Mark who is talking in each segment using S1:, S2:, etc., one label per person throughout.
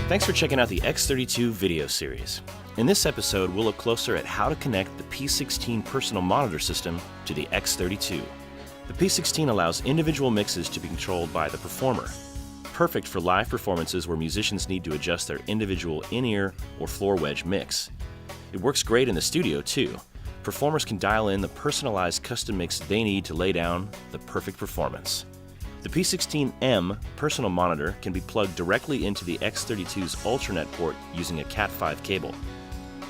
S1: Thanks for checking out the X32 video series. In this episode, we'll look closer at how to connect the P16 personal monitor system to the X32. The P16 allows individual mixes to be controlled by the performer, perfect for live performances where musicians need to adjust their individual in-ear or floor wedge mix. It works great in the studio too. Performers can dial in the personalized custom mix they need to lay down the perfect performance. The P16M personal monitor can be plugged directly into the X32's Ultranet port using a Cat5 cable.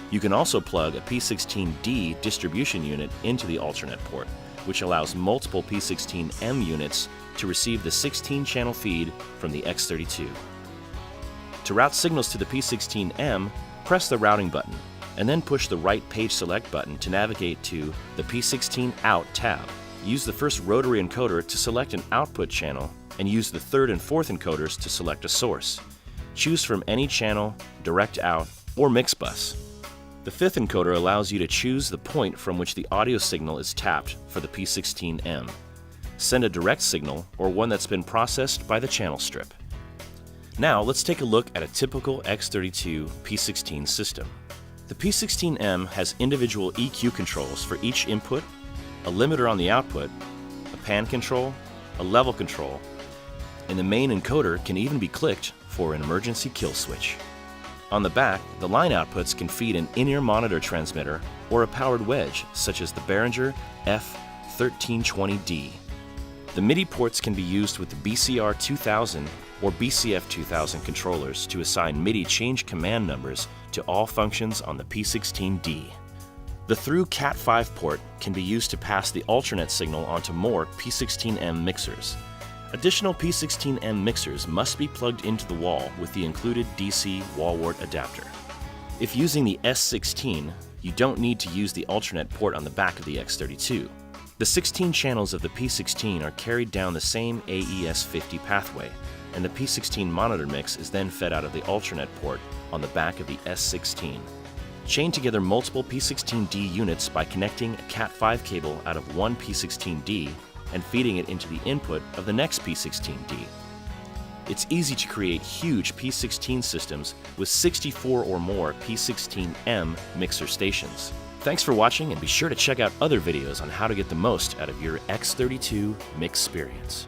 S1: You can also plug a P16D distribution unit into the Ultranet port, which allows multiple P16M units to receive the 16-channel feed from the X32. To route signals to the P16M, press the routing button, and then push the right page select button to navigate to the P16 Out tab. Use the first rotary encoder to select an output channel, and use the third and fourth encoders to select a source. Choose from any channel, direct out, or mix bus. The fifth encoder allows you to choose the point from which the audio signal is tapped for the P16M. Send a direct signal or one that's been processed by the channel strip. Now let's take a look at a typical X32 P16 system. The P16M has individual EQ controls for each input, a limiter on the output, a pan control, a level control, and the main encoder can even be clicked for an emergency kill switch. On the back, the line outputs can feed an in-ear monitor transmitter or a powered wedge, such as the Behringer F1320D. The MIDI ports can be used with the BCR 2000 or BCF 2000 controllers to assign MIDI change command numbers to all functions on the P16D. The through Cat5 port can be used to pass the Ultranet signal onto more P16M mixers. Additional P16M mixers must be plugged into the wall with the included DC wall wart adapter. If using the S16, you don't need to use the Ultranet port on the back of the X32. The 16 channels of the P16 are carried down the same AES50 pathway, and the P16 monitor mix is then fed out of the Ultranet port on the back of the S16. Chain together multiple P16D units by connecting a Cat5 cable out of one P16D and feeding it into the input of the next P16D. It's easy to create huge P16 systems with 64 or more P16M mixer stations. Thanks for watching, and be sure to check out other videos on how to get the most out of your X32 mix experience.